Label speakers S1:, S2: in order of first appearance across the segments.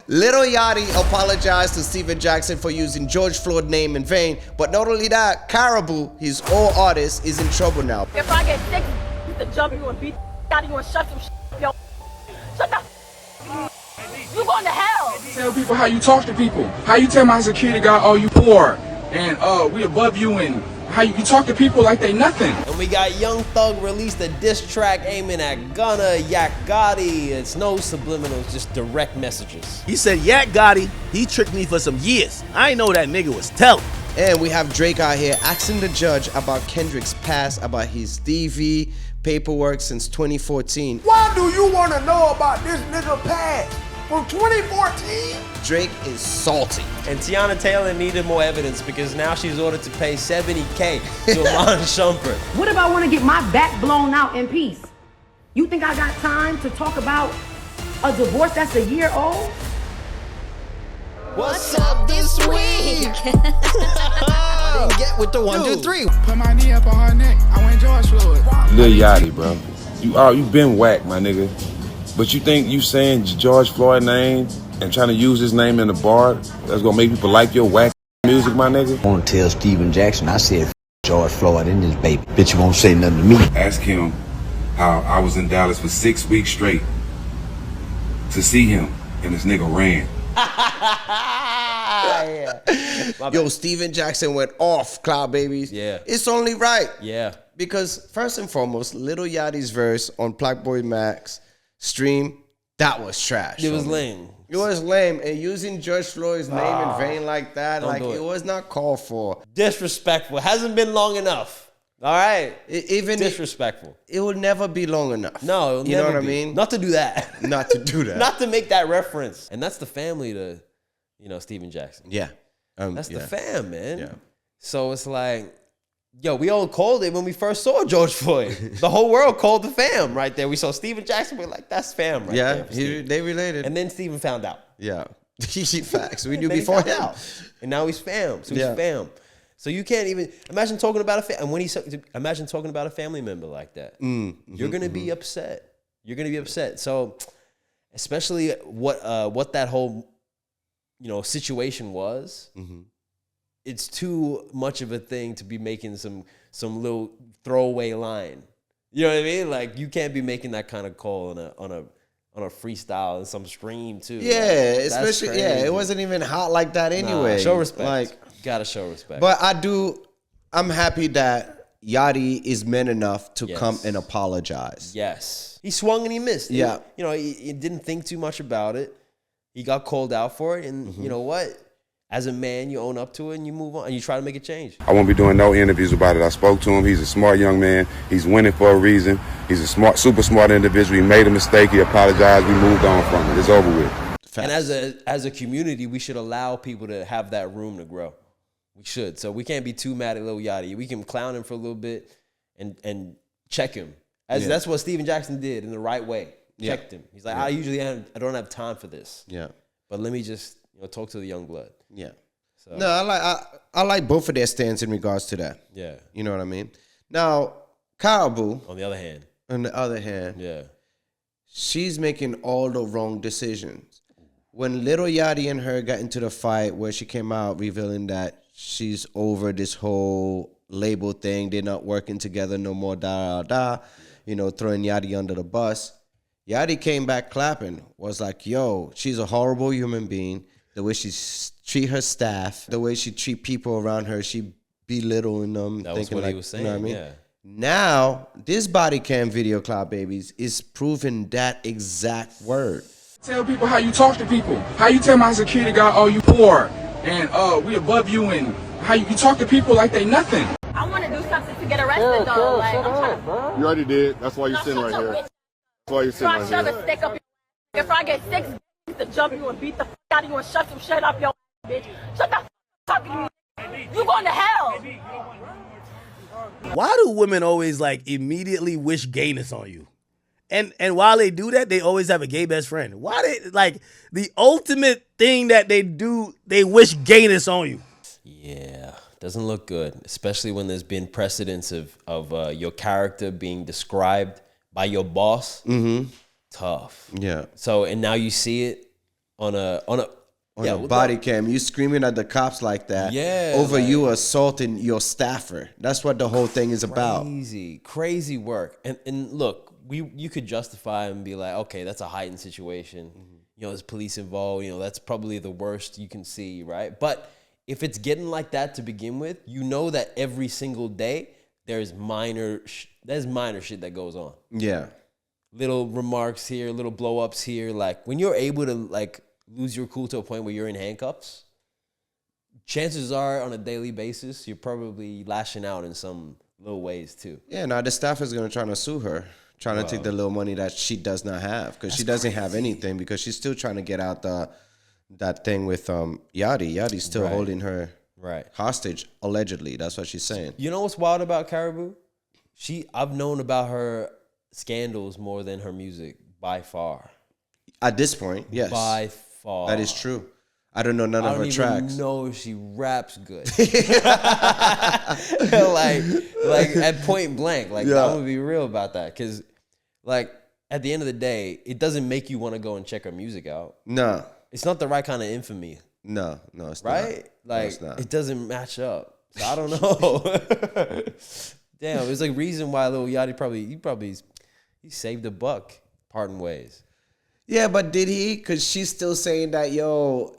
S1: Lil Yachty apologized to Steven Jackson for using George Floyd name in vain, but not only that, Karrahboo, his old artist, is in trouble now.
S2: If I get sick to jump you and beat out of you and shut some shit, yo. Shut the you going to hell.
S3: Tell people how you talk to people. How you tell my security guard, oh, you poor, and we above you, and how you talk to people like they nothing.
S4: And we got Young Thug released a diss track aiming at Gunna, Yak Gotti. It's no subliminals, just direct messages.
S5: He said, Yak Gotti, he tricked me for some years. I ain't know that nigga was telling.
S1: And we have Drake out here asking the judge about Kendrick's past, about his DV paperwork since 2014.
S6: Why do you want to know about this nigga past from 2014?
S1: Drake is salty.
S4: And Tiana Taylor needed more evidence because now she's ordered to pay $70K to Amon Shumpert.
S7: What if I want to get my back blown out in peace? You think I got time to talk about a divorce that's a year old?
S4: What's up this week? I didn't get with the 1, 2, 3.
S3: Put my knee up on her neck. I went George Floyd.
S8: Lil Yachty, bro. You been whack, my nigga. But you think you saying George Floyd name and trying to use his name in the bar that's gonna make people like your whack music, my nigga?
S9: I want to tell Steven Jackson, I said George Floyd in this baby. Bitch, you won't say nothing to me.
S8: Ask him how I was in Dallas for 6 weeks straight to see him, and this nigga ran.
S1: Yo, Steven Jackson went off, Clout babies.
S4: Yeah.
S1: It's only right.
S4: Yeah.
S1: Because first and foremost, Lil Yachty's verse on PlaqueBoyMax stream, that was trash.
S4: It was lame.
S1: It was lame. And using George Floyd's name in vain like that, like it was not called for.
S4: Disrespectful. Hasn't been long enough. All right.
S1: Even
S4: disrespectful.
S1: It will never be long enough.
S4: No, it'll
S1: you
S4: never
S1: know what
S4: be.
S1: I mean?
S4: Not to do that.
S1: Not to do that.
S4: Not to make that reference. And that's the family to, Steven Jackson.
S1: Yeah.
S4: That's the fam, man.
S1: Yeah.
S4: So it's like, yo, we all called it when we first saw George Floyd. The whole world called the fam right there. We saw Steven Jackson. We're like, that's fam right there.
S1: Yeah, they related.
S4: And then Steven found out.
S1: Yeah. Facts. We knew before him.
S4: And now he's fam. So he's fam. So you can't even imagine talking about imagine talking about a family member like that. You're gonna be upset. You're gonna be upset. So, especially what that whole situation was. It's too much of a thing to be making some little throwaway line. You know what I mean? Like you can't be making that kind of call on a freestyle and some stream too.
S1: Yeah,
S4: like,
S1: especially it wasn't even hot like that anyway.
S4: Nah, show respect.
S1: Like
S4: gotta show respect.
S1: But I'm happy that Yachty is man enough to come and apologize.
S4: Yes. He swung and he missed.
S1: Yeah.
S4: He didn't think too much about it. He got called out for it. And you know what? As a man, you own up to it and you move on and you try to make a change.
S8: I won't be doing no interviews about it. I spoke to him. He's a smart young man. He's winning for a reason. He's a super smart individual. He made a mistake. He apologized. We moved on from it. It's over with.
S4: And as a community, we should allow people to have that room to grow. We should. So we can't be too mad at Lil Yachty. We can clown him for a little bit and check him. That's what Steven Jackson did in the right way. Checked him. He's like, I don't have time for this.
S1: Yeah.
S4: But let me just talk to the young blood.
S1: Yeah.
S4: So.
S1: No, I like both of their stands in regards to that.
S4: Yeah.
S1: You know what I mean? Now, Karrahboo,
S4: on the other hand,
S1: yeah, she's making all the wrong decisions. When Lil Yachty and her got into the fight where she came out revealing that she's over this whole label thing, they're not working together no more, throwing Yachty under the bus. Yachty came back clapping, was like, yo, she's a horrible human being. The way she treat her staff, the way she treat people around her, she belittling them.
S4: That was what he was saying,
S1: you know what I mean?
S4: yeah.
S1: Now, this body cam video, Clout babies, is proving that exact word.
S3: Tell people how you talk to people. How you tell my security guard, oh, you poor, and we above you, and how you talk to people like they nothing.
S2: I want to do something to get arrested though. Like, I'm trying to...
S10: You already did. That's why you're sitting right here. That's why you're sitting right
S2: shove
S10: here.
S2: a stick up your... If I get 6 to jump you and beat the out of you and shut some shit up your bitch. Shut the fuck up, you going to hell.
S5: Why do women always immediately wish gayness on you? And while they do that, they always have a gay best friend. Why they the ultimate thing that they do, they wish gayness on you.
S4: Yeah, doesn't look good, especially when there's been precedents of your character being described by your boss.
S1: Mm-hmm.
S4: Tough.
S1: Yeah.
S4: So, and now you see it
S1: on a body cam. You screaming at the cops like that.
S4: Yeah,
S1: over
S4: like,
S1: you assaulting your staffer. That's what the whole thing is about.
S4: Crazy work. And look, you could justify and be like, okay, that's a heightened situation. You know, there's police involved. You know, that's probably the worst you can see, right? But if it's getting like that to begin with, you know that every single day there's minor shit that goes on.
S1: Yeah.
S4: Little remarks here, little blow ups here. Like when you're able to like lose your cool to a point where you're in handcuffs, chances are on a daily basis, you're probably lashing out in some little ways too.
S1: Yeah, now the staff is going to try to sue her, trying to take the little money that she does not have because she doesn't have anything because she's still trying to get out that thing with Yachty. Yachty's still holding her hostage, allegedly. That's what she's saying.
S4: You know what's wild about Karrahboo? I've known about her scandals more than her music by far. At
S1: this point, yes.
S4: By far.
S1: That is true. I don't know none of her tracks.
S4: I don't even know if she raps good. like at point blank. Like I'm gonna be real about that. Cause like at the end of the day, it doesn't make you want to go and check her music out.
S1: No.
S4: It's not the right kind of infamy.
S1: No, it's
S4: right?
S1: not.
S4: Like
S1: it's not.
S4: It doesn't match up. So I don't know. Damn, there's like reason why Lil Yachty he saved a buck parting ways.
S1: Yeah, but did he? Because she's still saying that,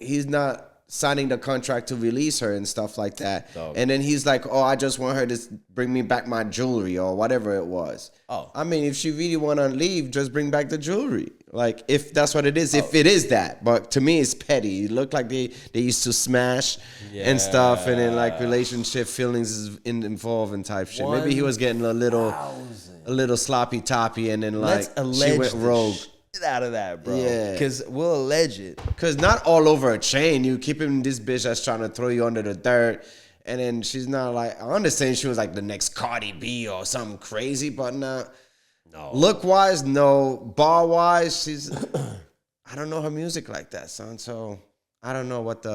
S1: he's not signing the contract to release her and stuff like that. Dog. And then he's like, I just want her to bring me back my jewelry or whatever it was. Oh. I mean, if she really want to leave, just bring back the jewelry. Like, if that's what it is, if it is that. But to me, it's petty. It looked like they used to smash and stuff. And then, like, relationship feelings is involved and type shit. Maybe he was getting a little sloppy toppy and then, like, she went rogue.
S4: Get out of that, bro.
S1: Yeah.
S4: Because we'll allege it.
S1: Because not all over a chain. You keeping this bitch that's trying to throw you under the dirt. And then she's not like, I understand she was like the next Cardi B or something crazy, but not. No. Look-wise, no. Bar-wise, she's, I don't know her music like that, son. So I don't know what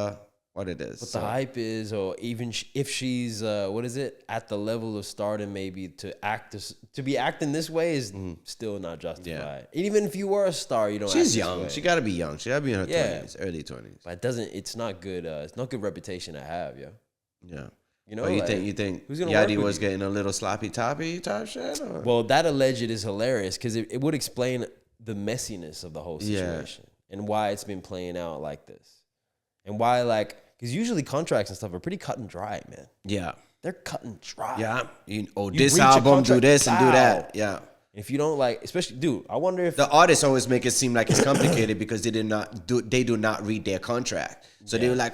S1: it is.
S4: What the hype is, or even if she's, at the level of stardom, maybe to be acting this way is still not justified. Yeah. Even if you were a star, you don't.
S1: She's young. She got to be young. She got to be in her 20s, early 20s.
S4: But it's not good. It's not good reputation to have, yo.
S1: Yeah.
S4: You know,
S1: you think Yachty was getting a little sloppy toppy type shit? Or?
S4: Well, that alleged is hilarious because it would explain the messiness of the whole situation and why it's been playing out like this, and why because usually contracts and stuff are pretty cut and dry, man.
S1: Yeah.
S4: They're cut and dry.
S1: Yeah. This album, do this and do that. Yeah.
S4: If you don't especially, dude, I wonder if
S1: the artists always make it seem like it's complicated because they do not read their contract. So they were like,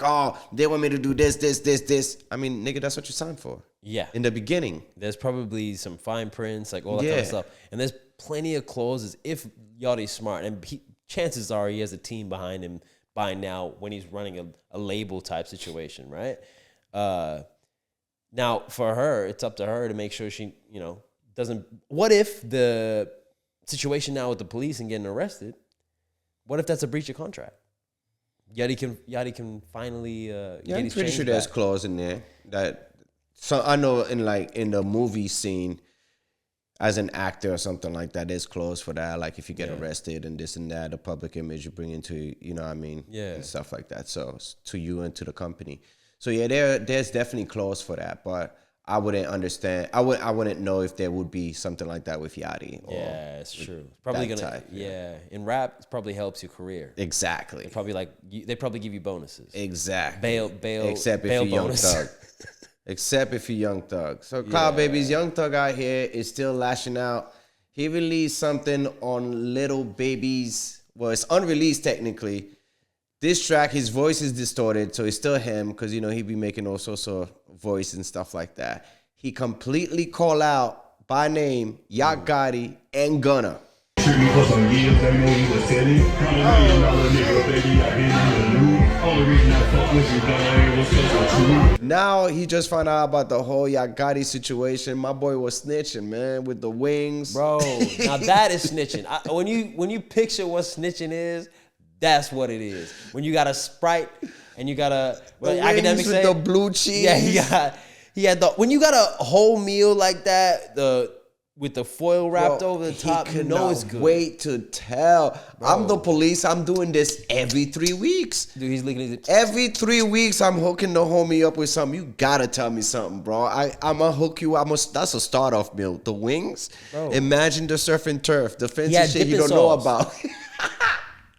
S1: they want me to do this. I mean, nigga, that's what you signed for.
S4: Yeah.
S1: In the beginning.
S4: There's probably some fine prints, like all that kind of stuff. And there's plenty of clauses if Yachty's smart. And chances are he has a team behind him by now when he's running a label type situation, right? Now, for her, it's up to her to make sure she, doesn't. What if the situation now with the police and getting arrested? What if that's a breach of contract? Yachty can finally get his
S1: I'm pretty sure there's clause in there that. So I know in the movie scene, as an actor or something like that, there's clause for that. Like if you get arrested and this and that, the public image you bring into, you know what I mean?
S4: Yeah.
S1: And stuff like that. So to you and to the company. So yeah, there's definitely clause for that, but I wouldn't understand. I wouldn't know if there would be something like that with Yachty.
S4: Yeah, it's true. It's probably gonna. Type, in rap, it probably helps your career.
S1: Exactly.
S4: They probably give you bonuses.
S1: Exactly.
S4: Bail.
S1: Except
S4: bail
S1: if you're
S4: bonus.
S1: Young Thug. Except if you're Young Thug. So Clout Baby's Young Thug out here is still lashing out. He released something on Little Baby's. Well, it's unreleased technically. This track, his voice is distorted, so it's still him because, he be making all sorts of voice and stuff like that. He completely call out by name Yachty and Gunna. Now he just found out about the whole Yachty situation. My boy was snitching, man, with the wings.
S4: Bro, now that is snitching. When you picture what snitching is, that's what it is. When you got a Sprite and you got a academic
S1: with the blue cheese.
S4: Yeah, he had when you got a whole meal like that, with the foil wrapped over the top.
S1: He
S4: You know it's good.
S1: Wait to tell. I'm the police. I'm doing this every 3 weeks.
S4: Dude, he's looking at
S1: Every 3 weeks, I'm hooking the homie up with something. You gotta tell me something, bro. I'm gonna hook you. That's a start off meal. The wings. Bro. Imagine the surf and turf. The fancy shit you don't know about.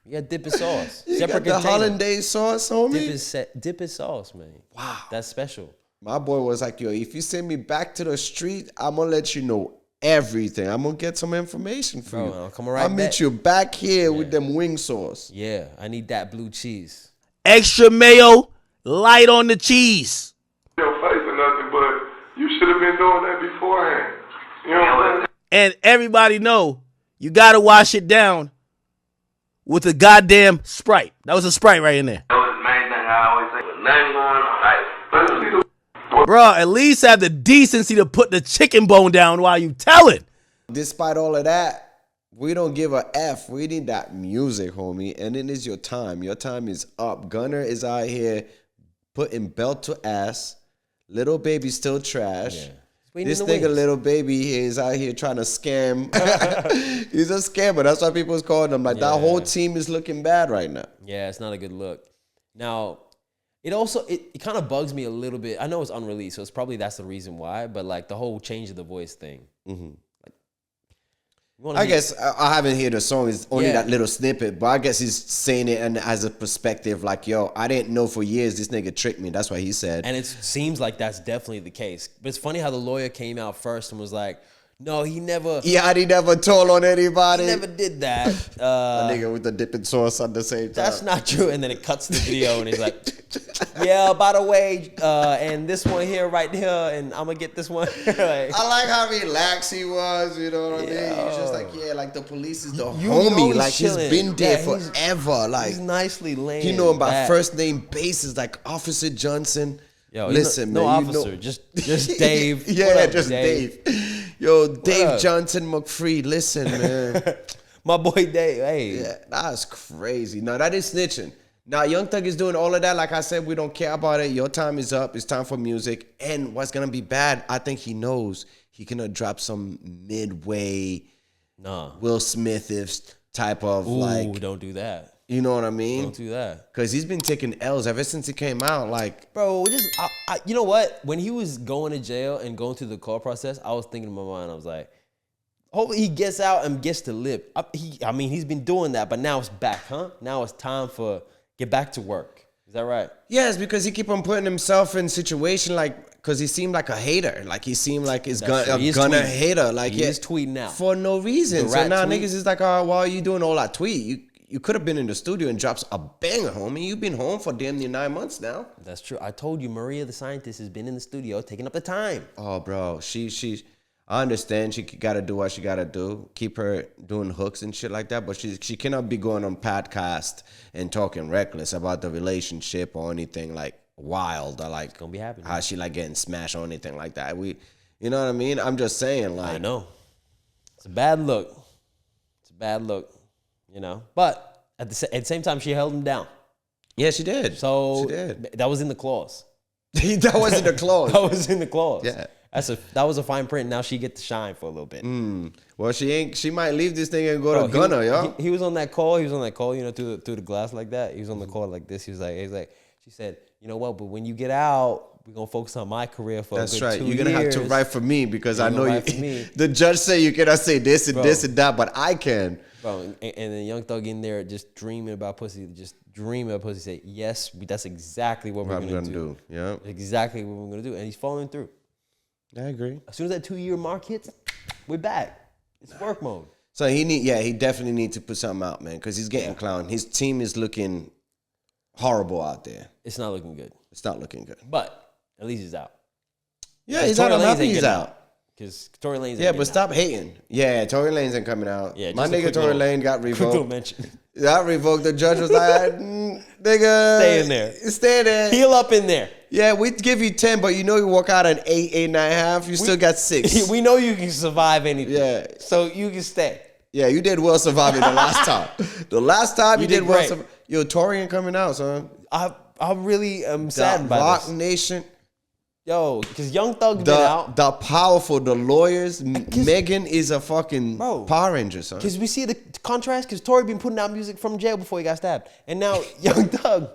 S4: Yeah, dip and sauce.
S1: You
S4: Separate
S1: got the
S4: container.
S1: hollandaise sauce, homie.
S4: Dip and sauce, man.
S1: Wow,
S4: that's special.
S1: My boy was like, yo, if you send me back to the street, I'm gonna let you know everything. I'm gonna get some information for you.
S4: I'll come right
S1: I'll
S4: back.
S1: meet you back here with them wing sauce.
S4: Yeah, I need that blue cheese.
S5: Extra mayo, light on the cheese.
S11: Your face or nothing, but you should have been doing that beforehand. You know what I'm saying?
S5: And everybody know you gotta wash it down with a goddamn Sprite. That was a Sprite right in there.
S11: That was the main thing I always say. With nothing going on, like,
S5: Bro, at least have the decency to put the chicken bone down while you telling.
S1: Despite all of that, we don't give a F. We need that music, homie. And it is your time. Your time is up. Gunner is out here putting belt to ass. Little baby still trash.
S4: Yeah.
S1: This nigga Little Baby is out here trying to scam. He's a scammer. That's why people's calling him. Like, that whole team is looking bad right now.
S4: Yeah, it's not a good look. Now, it also, it kind of bugs me a little bit. I know it's unreleased, so it's probably that's the reason why. But, like, the whole change of the voice thing.
S1: Mm-hmm. I guess I haven't heard the song. It's only that little snippet. But I guess he's saying it as a perspective like, yo, I didn't know for years this nigga tricked me. That's what he said.
S4: And it seems like that's definitely the case. But it's funny how the lawyer came out first and was like, no, he never.
S1: Yeah, he never told on anybody.
S4: He never did that.
S1: A nigga with the dipping sauce at the same time.
S4: That's not true. And then it cuts the video and he's like, yeah, by the way, and this one here, right here, and I'm going to get this one. Like,
S1: I like how relaxed he was, you know what I mean? He's just like, yeah, like the police is the homie. Like, he's been there forever. Like,
S4: he's nicely laying.
S1: You know him by first name basis, like Officer Johnson.
S4: Yo,
S1: listen,
S4: no
S1: man.
S4: officer, just Dave.
S1: Yeah, just Dave. Yo, Dave Johnson McFree, listen, man.
S4: My boy Dave, hey.
S1: Yeah, that's crazy. No, that is snitching. Now, Young Thug is doing all of that. Like I said, we don't care about it. Your time is up. It's time for music. And what's going to be bad, I think he knows he can drop some midway Will Smith type of like.
S4: Don't do that.
S1: You know what I mean?
S4: Don't do that.
S1: Because he's been taking L's ever since he came out. Like,
S4: bro, you know what? When he was going to jail and going through the court process, I was thinking in my mind, I was like, hopefully he gets out and gets to live. I mean, he's been doing that, but now it's back, huh? Now it's time for get back to work. Is that right?
S1: Yes, because he keep on putting himself in situation like, because he seemed like a hater. Like, he seemed like a gunner hater. Like,
S4: he is tweeting out.
S1: For no reason. So now niggas is like, oh, why are you doing all that tweet? You could have been in the studio and drops a banger, homie. You've been home for damn near 9 months now.
S4: That's true. I told you, Maria the scientist has been in the studio taking up the time.
S1: Oh, bro. I understand she got to do what she got to do. Keep her doing hooks and shit like that. But she cannot be going on podcast and talking reckless about the relationship or anything like wild or like
S4: it's gonna be happening.
S1: How she like getting smashed or anything like that. You know what I mean? I'm just saying, like,
S4: I know. It's a bad look. You know, but at the same time, she held him down.
S1: Yeah, she did.
S4: So
S1: she did.
S4: That was in the clause.
S1: That was in the clause.
S4: That was in the clause.
S1: Yeah,
S4: that was a fine print. Now she get to shine for a little bit.
S1: Well, she might leave this thing and go to Gunner, yo.
S4: He was on that call. You know, through the glass like that. He was on the call like this. He was like, she said, you know what? But when you get out, we're gonna focus on my career for
S1: That's
S4: a good
S1: right.
S4: 2
S1: You're gonna
S4: years.
S1: have to write for me because I know you.
S4: The
S1: judge say you cannot say this and this and that, but I can.
S4: Bro, and then Young Thug in there just dreaming about pussy, say, yes, that's exactly what we're gonna do.
S1: Yeah,
S4: exactly what we're gonna do, and he's following through.
S1: I agree.
S4: As soon as that 2-year mark hits, we're back. It's work mode.
S1: So he definitely needs to put something out, man, because he's getting clowned. His team is looking horrible out there.
S4: It's not looking good.
S1: It's not looking good.
S4: But at least he's out.
S1: Yeah, he's out. I'm happy he's out.
S4: Because Tory Lanez.
S1: Yeah, but stop hating. Yeah, Tory Lanez ain't coming out.
S4: Yeah,
S1: my nigga Tory Lanez got revoked.
S4: Quick little mention.
S1: Got revoked. The judge was like, nigga,
S4: stay in there.
S1: Stay there.
S4: Heal up in there.
S1: Yeah, we give you 10, but you know you walk out at 8, 8.5. You still got 6.
S4: We know you can survive anything.
S1: Yeah.
S4: So you can stay.
S1: Yeah, you did well surviving the last time. The last time you did well surviving. Yo, Tory ain't coming out, son.
S4: I really am saddened by
S1: Rock
S4: this.
S1: Nation.
S4: Yo, because Young Thug's been out.
S1: The powerful, the lawyers. Megan is a fucking Power Ranger, son.
S4: Because we see the contrast, because Tory been putting out music from jail before he got stabbed. And now Young Thug,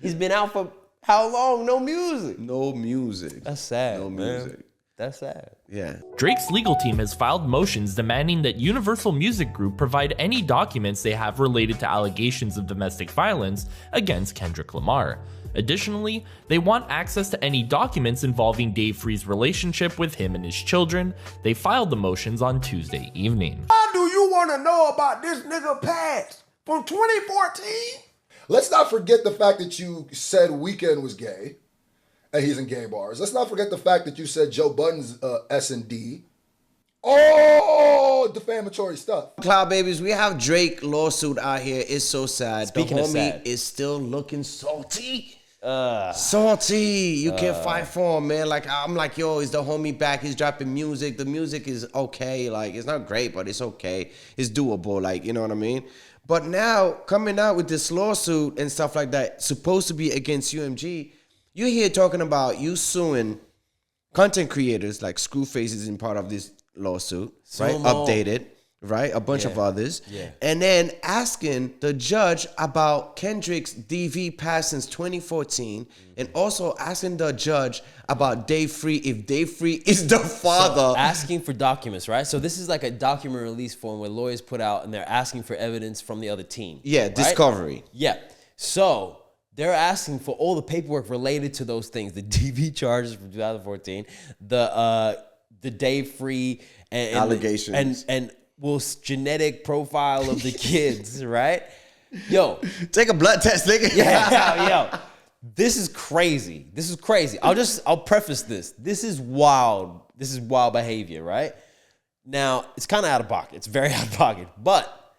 S4: he's been out for how long? No music.
S1: No music.
S4: That's sad,
S1: No
S4: man.
S1: music.
S4: That's sad.
S1: Yeah.
S12: Drake's legal team has filed motions demanding that Universal Music Group provide any documents they have related to allegations of domestic violence against Kendrick Lamar. Additionally, they want access to any documents involving Dave Free's relationship with him and his children. They filed the motions on Tuesday evening.
S6: Why do you want to know about this nigga past from 2014?
S10: Let's not forget the fact that you said Weeknd was gay and he's in gay bars. Let's not forget the fact that you said Joe Budden's S&D. Oh, defamatory stuff.
S1: Cloud babies, we have Drake lawsuit out here. It's so sad.
S4: Speaking
S1: the
S4: of
S1: homie
S4: sad.
S1: is still looking salty. Salty. You can't fight for him, man. Like, I'm like, yo, is the homie back? He's dropping music. The music is okay. Like, it's not great, but it's okay. It's doable. Like, you know what I mean? But now, coming out with this lawsuit and stuff like that, supposed to be against UMG, you hear talking about you suing content creators, like Screwface is in part of this lawsuit, right? Updated, right? A bunch of others.
S4: Yeah.
S1: And then asking the judge about Kendrick's DV pass since 2014, and also asking the judge about Dave Free, if Dave Free is the father.
S4: So asking for documents, right? So this is like a document release form where lawyers put out and they're asking for evidence from the other team.
S1: Yeah,
S4: right?
S1: discovery.
S4: Yeah. So they're asking for all the paperwork related to those things, the DV charges from 2014, the Dave Free and
S1: allegations,
S4: and genetic profile of the kids, right? Yo,
S1: take a blood test, nigga.
S4: Yeah, yo. This is crazy. This is crazy. I'll preface this. This is wild. This is wild behavior, right? Now, it's kind of out of pocket. It's very out of pocket. But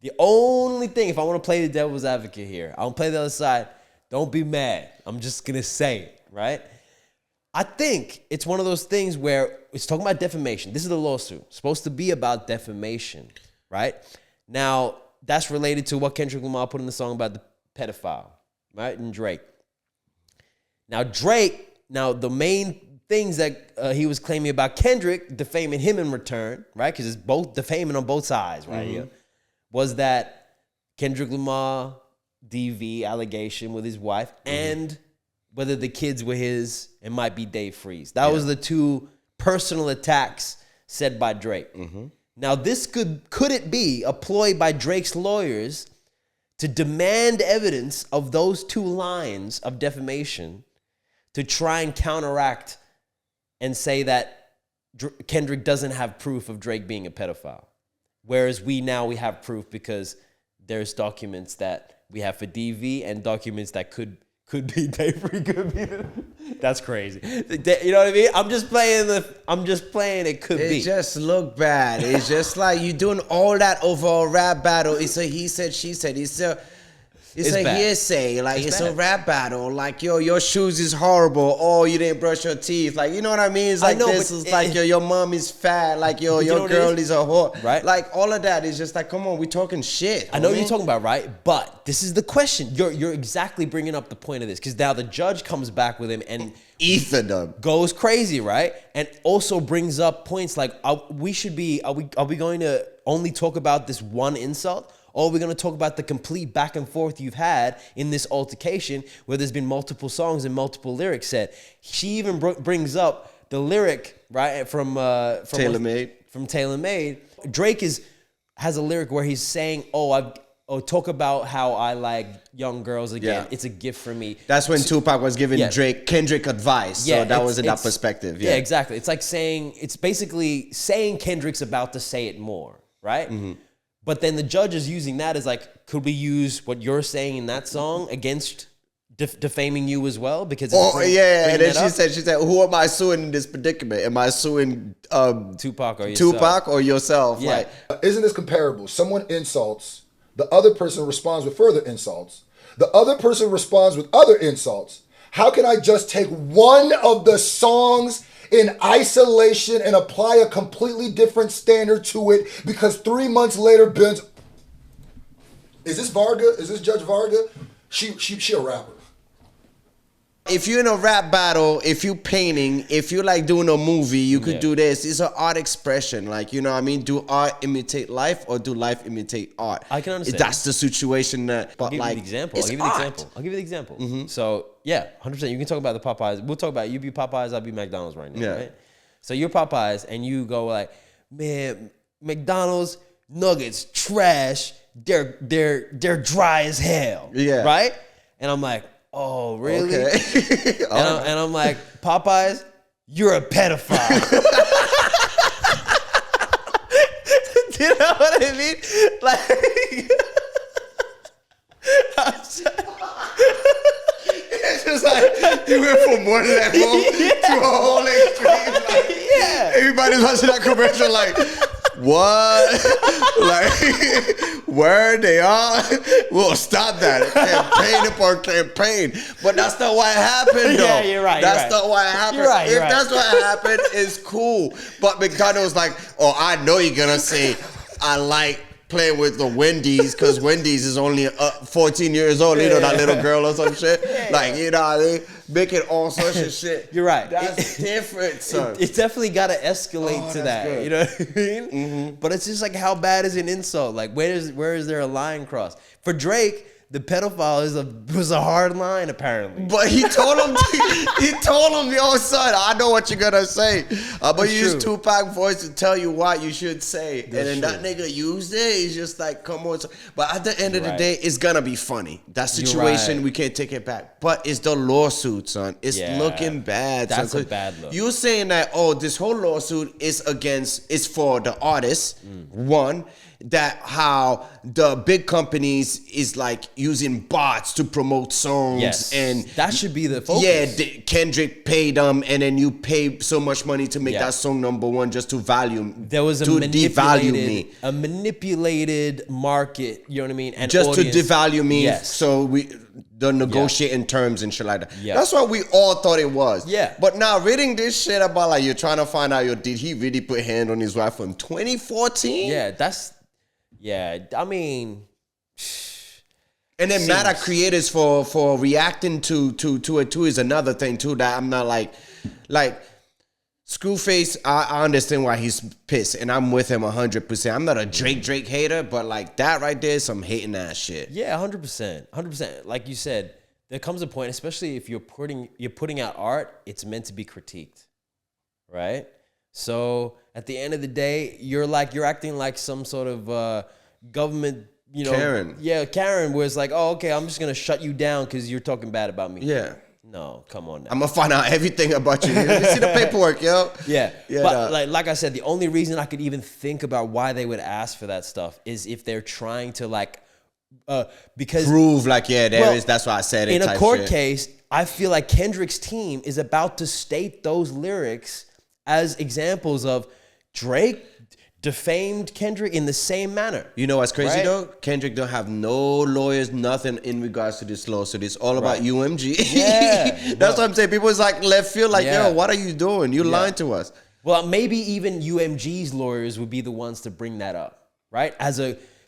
S4: the only thing, if I want to play the devil's advocate here, I'll play the other side. Don't be mad. I'm just going to say it, right? I think it's one of those things where it's talking about defamation. This is the lawsuit. It's supposed to be about defamation, right? Now, that's related to what Kendrick Lamar put in the song about the pedophile, right? And Drake. Now, the main things that he was claiming about Kendrick, defaming him in return, right? Because it's both defaming on both sides, right here, was that Kendrick Lamar DV allegation with his wife and whether the kids were his and might be Dave Freeze. That was the two personal attacks said by Drake. Now, this could it be a ploy by Drake's lawyers to demand evidence of those two lines of defamation to try and counteract and say that Kendrick doesn't have proof of Drake being a pedophile? Whereas we have proof because there's documents that we have for DV and documents that could be Dave Free, could be. That's crazy. You know what I mean? I'm just playing it could be.
S1: It just look bad. It's just like you doing all that over a rap battle. It's a he said, she said. It's a hearsay. Like, it's a rap battle. Like, yo, your shoes is horrible. Oh, you didn't brush your teeth. like, you know what I mean? It's like, like, yo, your mom is fat. Like, yo, your girl is a whore. Right? Like, all of that is just like, come on, we talking shit.
S4: I know what you're talking about, right? But this is the question. You're exactly bringing up the point of this, because now the judge comes back with him and goes crazy, right? And also brings up points like, are we going to only talk about this one insult? Or we're going to talk about the complete back and forth you've had in this altercation where there's been multiple songs and multiple lyrics said. She even brings up the lyric, right, from
S1: Tailor-Made.
S4: From Tailor-Made. Drake has a lyric where he's saying, talk about how I like young girls again. It's a gift for me.
S1: That's when Tupac was giving Kendrick advice. So that was in that perspective.
S4: Yeah, exactly. It's basically saying Kendrick's about to say it more, right? Mm-hmm. But then the judge is using that as like, could we use what you're saying in that song against defaming you as well? Because
S1: and then she said, who am I suing in this predicament? Am I suing
S4: Tupac
S1: or yourself?
S4: Yeah.
S1: Like,
S10: isn't this comparable? Someone insults, the other person responds with further insults. The other person responds with other insults. How can I just take one of the songs in isolation and apply a completely different standard to it because 3 months later, Ben's... Is this Varga? Is this Judge Varga? She a rapper.
S1: if you're in a rap battle, if you painting, if you like doing a movie, you could do this. It's an art expression. Like, you know what I mean? Do art imitate life or do life imitate art?
S4: I can understand.
S1: That's the situation that, but
S4: I'll give
S1: like,
S4: you the example.
S1: it's
S4: I'll give you the
S1: art.
S4: example. I'll give you the example. So yeah, 100%. You can talk about the Popeyes. We'll talk about you be Popeyes, I'll be McDonald's right now.
S1: Yeah.
S4: Right? So you're Popeyes and you go like, man, McDonald's nuggets trash. They're dry as hell.
S1: Yeah.
S4: Right? And I'm like, oh really?
S1: Okay.
S4: And I'm like, Popeyes, you're a pedophile. Do you know what I mean? Like,
S1: it's just like you went from one level to a whole extreme. Like, everybody's watching that commercial like, what? Like, where they are? We'll stop that. Campaign upon campaign. But that's not what happened, though.
S4: Yeah, you're right.
S1: That's not what happened.
S4: You're right.
S1: If that's what happened, it's cool. But McDonald's like, oh, I know you're gonna say, I like playing with the Wendy's because Wendy's is only 14 years old. You know, that little girl or some shit. Like, you know what I mean? Making all sorts of shit.
S4: You're right.
S1: That's different, son.
S4: It's definitely got to escalate to that.
S1: good.
S4: You know what I mean? But it's just like, how bad is an insult? Like, where is there a line crossed? For Drake, the pedophile was a hard line, apparently.
S1: But he told him, yo, son, I know what you're gonna say. I'm gonna use Tupac voice to tell you what you should say. And then that nigga used it. He's just like, come on. But at the end of the day, it's gonna be funny. That situation, we can't take it back. But it's the lawsuit, son. It's looking bad.
S4: That's
S1: son.
S4: a bad look.
S1: You're saying that, oh, this whole lawsuit is for the artist, one. That how the big companies is like using bots to promote songs, and
S4: that should be the focus.
S1: Yeah, Kendrick paid them, and then you pay so much money to make that song #1 just to
S4: There was a manipulated market. You know what I mean? And
S1: just
S4: audience.
S1: to devalue me.
S4: Yes.
S1: So the negotiating terms and shit like that.
S4: Yeah.
S1: That's what we all thought it was.
S4: Yeah.
S1: But now reading this shit about like you're trying to find out, did he really put hand on his wife from 2014?
S4: Yeah, I mean,
S1: and then mad at creators for reacting to it too is another thing too that I'm not like Screwface. I understand why he's pissed, and I'm with him 100%. I'm not a Drake hater, but like that right there is some hating ass shit.
S4: Yeah, 100%. Like you said, there comes a point, especially if you're putting out art, it's meant to be critiqued, right? So at the end of the day, you're acting like some sort of government,
S1: Karen.
S4: Yeah, Karen, where it's like, oh, okay, I'm just gonna shut you down because you're talking bad about me.
S1: Yeah.
S4: No, come on now.
S1: I'm gonna find out everything about you. You see the paperwork, yo.
S4: Yeah. But like I said, the only reason I could even think about why they would ask for that stuff is if they're trying to because
S1: prove that's why I said it.
S4: In a court case, I feel like Kendrick's team is about to state those lyrics as examples of Drake defamed Kendrick in the same manner.
S1: You know what's crazy though? Kendrick don't have no lawyers, nothing in regards to this lawsuit. It's all about UMG.
S4: Yeah.
S1: That's what I'm saying. People is like left field, like, yo, what are you doing? You lying to us.
S4: Well, maybe even UMG's lawyers would be the ones to bring that up, right?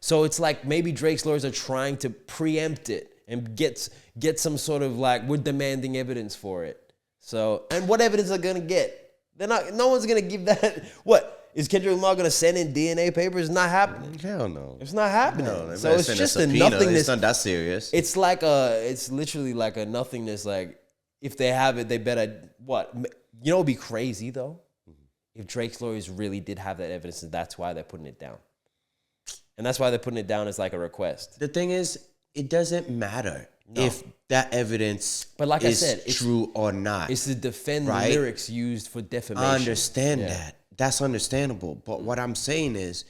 S4: So it's like maybe Drake's lawyers are trying to preempt it and get some sort of like, we're demanding evidence for it. So, and what evidence are gonna get? No one's gonna give that. What? Is Kendrick Lamar going to send in DNA papers? It's not happening.
S1: Hell no.
S4: It's not happening.
S1: No,
S4: so it's just a nothingness.
S1: It's not that serious.
S4: It's literally like a nothingness. Like, if they have it, they better, what? You know what would be crazy, though? If Drake's lawyers really did have that evidence, and that's why they're putting it down. And that's why they're putting it down as like a request.
S1: The thing is, it doesn't matter if that evidence is true or not.
S4: It's to defend the lyrics used for defamation.
S1: I understand that. That's understandable. But what I'm saying is,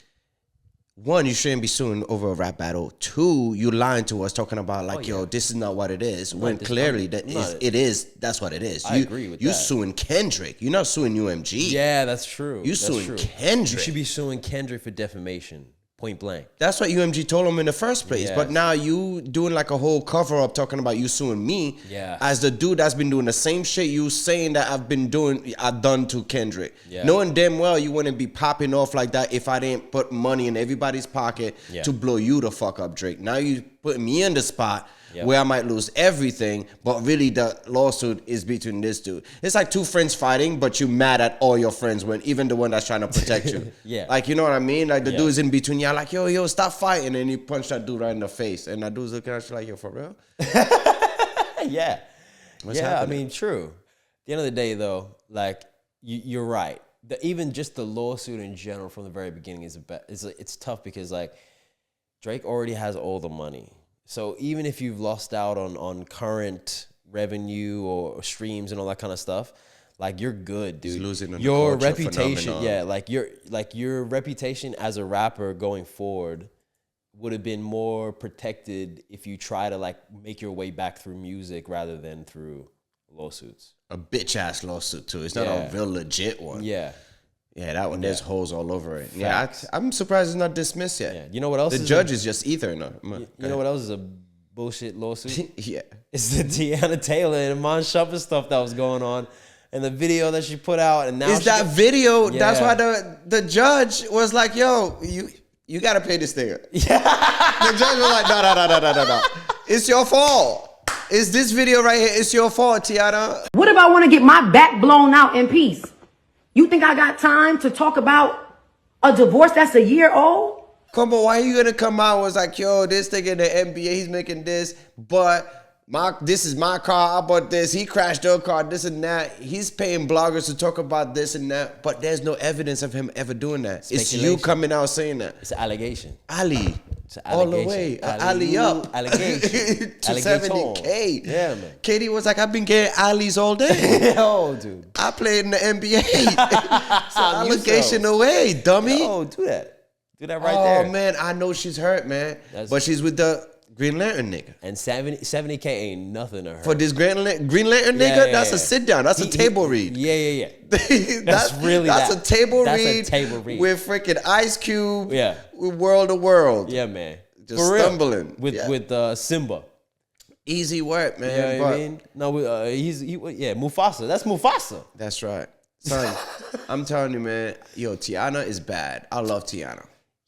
S1: one, you shouldn't be suing over a rap battle. Two, you lying to us talking about like, yo, this is not what it is. When clearly it is. That's what it is.
S4: I agree with that.
S1: You suing Kendrick. You're not suing UMG.
S4: Yeah, that's true.
S1: You suing Kendrick.
S4: You should be suing Kendrick for defamation. Point blank.
S1: That's what UMG told him in the first place.
S4: Yeah.
S1: But now you doing like a whole cover up talking about you suing me as the dude that's been doing the same shit you saying that I've done to Kendrick. Yeah. Knowing damn well you wouldn't be popping off like that if I didn't put money in everybody's pocket to blow you the fuck up, Drake. Now you putting me in the spot where I might lose everything, but really the lawsuit is between this dude. It's like two friends fighting, but you mad at all your friends when even the one that's trying to protect you.
S4: Yeah.
S1: Like, you know what I mean? Like the dude's in between y'all like, yo, stop fighting. And you punch that dude right in the face. And that dude's looking at you like, yo, for real?
S4: Yeah.
S1: What's
S4: I
S1: happening?
S4: mean, true. At the end of the day, though, like, you're right. Even just the lawsuit in general from the very beginning it's tough because, like, Drake already has all the money. So even if you've lost out on current revenue or streams and all that kind of stuff, like, you're good, dude.
S1: He's losing on
S4: your
S1: the
S4: reputation,
S1: phenomenon.
S4: your reputation as a rapper going forward would have been more protected if you try to, like, make your way back through music rather than through lawsuits.
S1: A bitch ass lawsuit too. It's not a real legit one.
S4: Yeah.
S1: Yeah, that one, there's holes all over it.
S4: Facts.
S1: Yeah, I'm surprised it's not dismissed yet.
S4: Yeah. You know what else?
S1: The judge is just ether. No,
S4: you know what else is a bullshit lawsuit?
S1: Yeah.
S4: It's the Tiana Taylor and Mon Shumpert stuff that was going on, and the video that she put out, and now
S1: Is that video?
S4: Yeah.
S1: That's why the judge was like, "Yo, you gotta pay this nigga." Yeah. The judge was like, "No. It's your fault. It's this video right here. It's your fault, Tiana."
S7: What if I want to get my back blown out in peace? You think I got time to talk about a divorce that's a year old?
S1: Come on, why are you gonna come out and was like, yo, this nigga in the NBA, he's making this, but this is my car, I bought this, he crashed your car, this and that. He's paying bloggers to talk about this and that, but there's no evidence of him ever doing that. It's you coming out saying that.
S4: It's an allegation.
S1: Ali.
S4: It's an
S1: all the
S4: allegation.
S1: way. Ali up.
S4: Allegation.
S1: To 70K.
S4: Yeah, man.
S1: Katie was like, I've been getting Ali's all day.
S4: Yo, dude.
S1: I played in the NBA. So allegation away, dummy.
S4: Yo, do that. Do that right
S1: Oh,
S4: there.
S1: man, I know she's hurt, man. But she's with the Green Lantern nigga.
S4: And 70K ain't nothing to her.
S1: For this Green Lantern nigga, that's a sit down. That's a table read.
S4: Yeah.
S1: That's
S4: really
S1: that's
S4: that.
S1: a table
S4: That's
S1: read.
S4: a table read.
S1: With freaking Ice Cube.
S4: Yeah.
S1: With World to World.
S4: Yeah, man.
S1: Just
S4: For real.
S1: stumbling.
S4: With Simba.
S1: Easy work, man.
S4: You know what I mean? No, Mufasa. That's Mufasa.
S1: That's right. Son, I'm telling you, man. Yo, Tiana is bad. I love Tiana.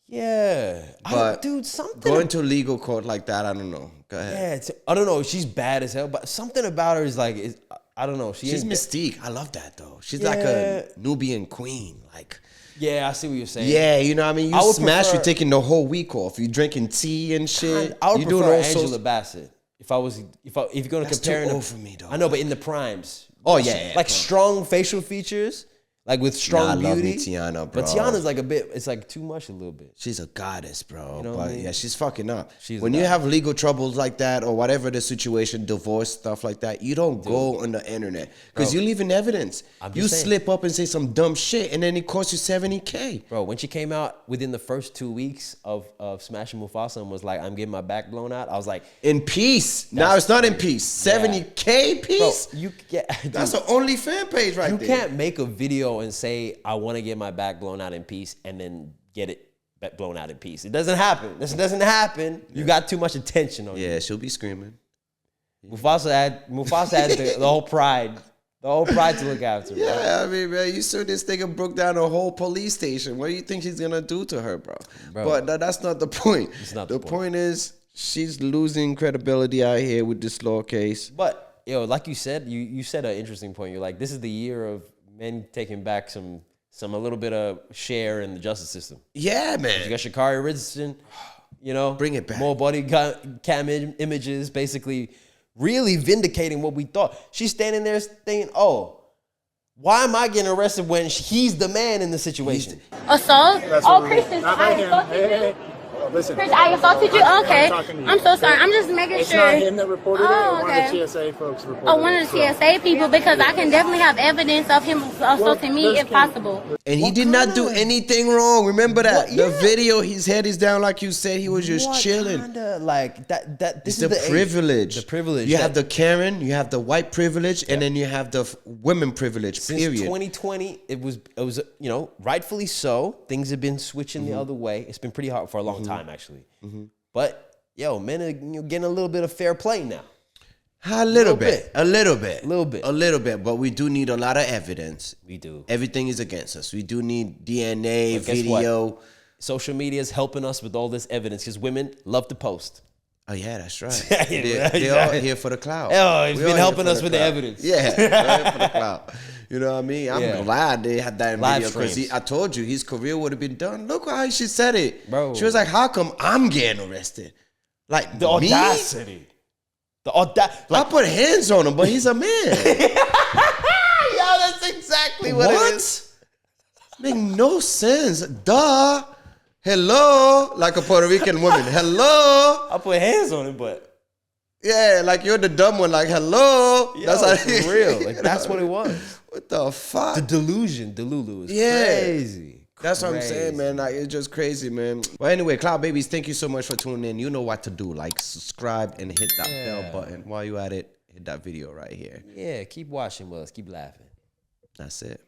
S4: Yeah.
S1: But
S4: dude, something.
S1: Going to legal court like that, I don't know. Go ahead.
S4: Yeah, I don't know. She's bad as hell, but something about her is like, I don't know.
S1: She's mystique. I love that, though. She's like a Nubian queen. Like,
S4: yeah, I see what you're saying.
S1: yeah, you know what I mean? You smash,
S4: prefer-
S1: you're taking the whole week off. You drinking tea and shit.
S4: I would
S1: you
S4: prefer
S1: doing all
S4: Angela
S1: sorts.
S4: Bassett. If you're gonna
S1: That's
S4: compare
S1: too
S4: them,
S1: old for me, though.
S4: I know, but in the primes.
S1: Oh, yeah.
S4: Like strong facial features, like with strong
S1: Nah, I love
S4: beauty.
S1: me Tiana, bro.
S4: But Tiana's like it's like too much a little bit.
S1: She's a goddess, bro.
S4: You know what
S1: But
S4: I mean?
S1: yeah, she's fucking up.
S4: She's
S1: when
S4: a
S1: you
S4: goddess.
S1: have legal troubles like that or whatever the situation, divorce, stuff like that, you don't go on the internet because you leave in evidence.
S4: I'm
S1: You
S4: just saying.
S1: slip up and say some dumb shit and then it costs you 70K.
S4: Bro, when she came out within the first 2 weeks of smashing Mufasa and was like, I'm getting my back blown out, I was like,
S1: In peace. Now it's not in peace. 70K
S4: bro,
S1: piece?
S4: you get
S1: That's an only fan page right
S4: you
S1: there.
S4: can't make a video and say, I want to get my back blown out in peace and then get it blown out in peace. It doesn't happen. This doesn't happen. You got too much attention on you.
S1: Yeah, she'll be screaming.
S4: Mufasa had the whole pride. The whole pride to look after. Bro.
S1: Yeah, I mean, man, you saw this nigga broke down a whole police station. What do you think she's gonna do to her, bro? But that's not the point.
S4: It's not
S1: the
S4: the point.
S1: point is she's losing credibility out here with this law case.
S4: But like you said, you said an interesting point. You're like, this is the year of men taking back a little bit of share in the justice system.
S1: Yeah, man.
S4: You got Sha'Carri Richardson,
S1: bring it back.
S4: More body cam images, basically really vindicating what we thought. She's standing there thinking, oh, why am I getting arrested when he's the man in the situation?
S2: Assault? Christian, I assaulted you.
S6: Listen,
S2: Chris, I assaulted you? Okay.
S6: talking to you.
S2: I'm so sorry. I'm just making
S6: It's
S2: sure.
S6: not him that reported it.
S2: Oh,
S6: One
S2: okay.
S6: of the TSA folks reported
S2: Oh, one of the
S6: it.
S2: TSA people, because I can definitely have evidence of him assaulting me if possible.
S1: And he did not do anything wrong. Remember that? The video, his head is down like you said. He was just chilling.
S4: Kinda like that.
S1: It's
S4: This
S1: the
S4: is the
S1: privilege.
S4: The privilege.
S1: You have the Karen, you have the white privilege, and then you have the women privilege.
S4: Since
S1: Period.
S4: 2020, it was rightfully so. Things have been switching the other way. It's been pretty hard for a long time, actually. But men are getting a little bit of fair play now.
S1: A little bit. But we do need a lot of evidence.
S4: We do.
S1: Everything is against us. We do need DNA,
S4: But guess
S1: video.
S4: what? Social media is helping us with all this evidence because women love to post.
S1: Oh yeah, that's right. They're all here for the clout.
S4: Oh, he's
S1: We
S4: been
S1: all
S4: helping
S1: here
S4: us
S1: for
S4: with the
S1: clout.
S4: evidence.
S1: Yeah, they're here for the clout. You know what I mean? I'm
S4: Yeah.
S1: glad they had that in
S4: Live
S1: video because
S4: streams.
S1: I told you his career would have been done. Look how she said it,
S4: Bro.
S1: She was like, "How come I'm getting arrested? Like
S4: The
S1: me?
S4: audacity. The audacity.
S1: I put hands on him, but he's a man."
S4: Yo, that's exactly what it is.
S1: Make no sense. Duh. Hello, like a Puerto Rican woman. Hello.
S4: I put hands on him, but
S1: Yeah, like you're the dumb one. Like hello.
S4: yo,
S1: That's how
S4: for real. Like that's what it was.
S1: What the fuck?
S4: The delusion, Delulu is
S1: Yeah.
S4: crazy.
S1: That's what I'm
S4: Crazy.
S1: saying, man. Like, it's just crazy, man. Well, anyway, Clout Babies, thank you so much for tuning in. You know what to do. Like, subscribe and hit that bell button. While you at it, hit that video right here.
S4: Yeah, keep watching with us. Keep laughing.
S1: That's it.